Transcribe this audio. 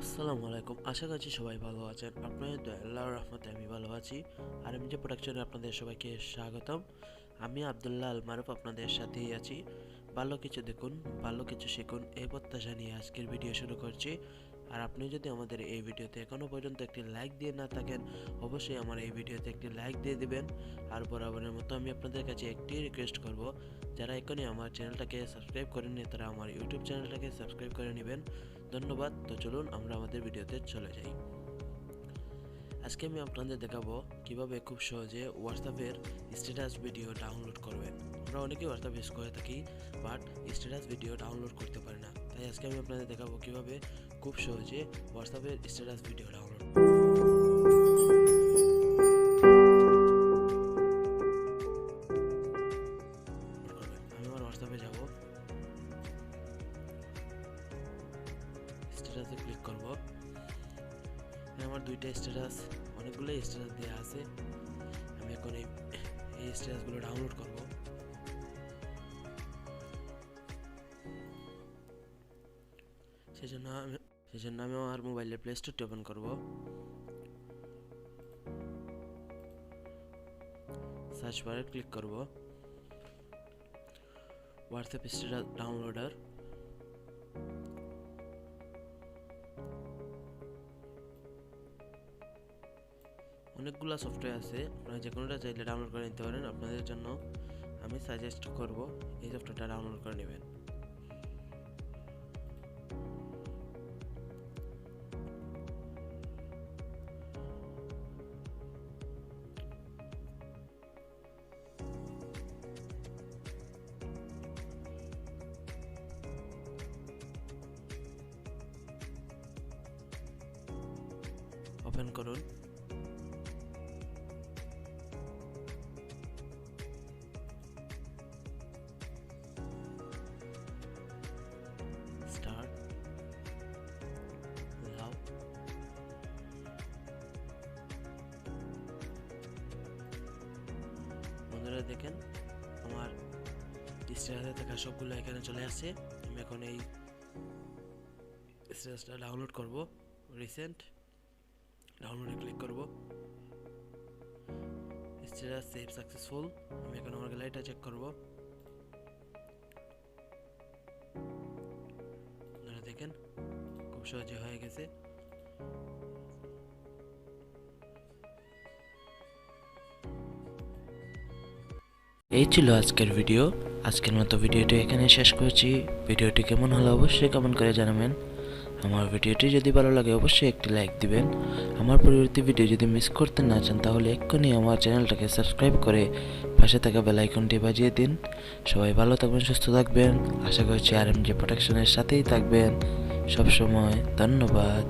আসসালামু আলাইকুম। আশা করছি সবাই ভালো আছেন। আপনাদের দয়ায় আল্লাহর রহমতে আমি ভালো আছি। RMJ প্রোডাকশনে আপনাদের সবাইকে স্বাগতম। আমি আব্দুল্লাহ আল মারুফ আপনাদের সাথেই আছি। ভালো কিছু দেখুন, ভালো কিছু শিখুন, এই প্রত্যাশা নিয়ে আজকের ভিডিও শুরু করছি। আর আপনি যদি আমাদের এই ভিডিওতে এখনও পর্যন্ত একটি লাইক দিয়ে না থাকেন, অবশ্যই আমার এই ভিডিওতে একটি লাইক দিয়ে দিবেন। আর বরাবরের মতো আমি আপনাদের কাছে একটি রিকোয়েস্ট করব, যারা এখনই আমার চ্যানেলটাকে সাবস্ক্রাইব করেননি তারা আমার ইউটিউব চ্যানেলটাকে সাবস্ক্রাইব করে নেবেন। ধন্যবাদ। তো চলুন আমরা আমাদের ভিডিওতে চলে যাই। আজকে আমি আপনাদের দেখাবো কিভাবে খুব সহজে হোয়াটসঅ্যাপের স্ট্যাটাস ভিডিও ডাউনলোড করবেন। আমরা অনেকেই হোয়াটসঅ্যাপ ইউজ করে থাকি, বাট স্ট্যাটাস ভিডিও ডাউনলোড করতে পারি না। তাই আজকে আমি আপনাদের দেখাবো কিভাবে খুব সহজে হোয়াটসঅ্যাপের স্ট্যাটাস ভিডিও ডাউনলোড করবেন। আমি আমার হোয়াটসঅ্যাপে যাব, স্ট্যাটাসে ক্লিক করব। আমার দুইটা স্ট্যাটাস, অনেকগুলো স্ট্যাটাস দেওয়া আছে। আমি এখন এই স্ট্যাটাসগুলো ডাউনলোড করব। সেজন্য আমি আমার মোবাইলে প্লে স্টোরটি ওপেন করব। সার্চ বারে ক্লিক করব হোয়াটসঅ্যাপ স্ট্যাটাস ডাউনলোডার। অনেকগুলো সফটওয়্যার আছে, আপনারা যে কোনোটা চাইলে ডাউনলোড করে নিতে পারেন। আপনাদের জন্য আমি সাজেস্ট করব এই সফটওয়্যারটা ডাউনলোড করে নেবেন। ওপেন করুন। স্টার্ট লাভ। বন্ধুরা দেখেন, আমার স্ট্যাটাসে থাকা সবগুলো এখানে চলে আসছে। আমি এখন এই স্ট্যাটাসটা ডাউনলোড করব। রিসেন্ট ডাউনলোডে ক্লিক করব। Status save successful. আমি এখন আমার গ্যালারিটা চেক করব। আপনারা দেখেন খুব সহজে হয়ে গেছে। এই ছিল আজকের ভিডিও। আজকের মতো ভিডিওটি এখানে শেষ করছি। ভিডিওটি কেমন হলো অবশ্যই কমেন্ট করে জানাবেন। আমার ভিডিওটি যদি ভালো লাগে অবশ্যই একটি লাইক দিবেন। আমার পরবর্তী ভিডিও যদি মিস করতে না চান তাহলে এক্ষুনি আমার চ্যানেলটাকে সাবস্ক্রাইব করে পাশে থাকা বেল আইকনটি বাজিয়ে দিন। সবাই ভালো থাকবেন, সুস্থ থাকবেন। আশা করছি RMJ প্রোডাকশনের সাথেই থাকবেন সবসময়। ধন্যবাদ।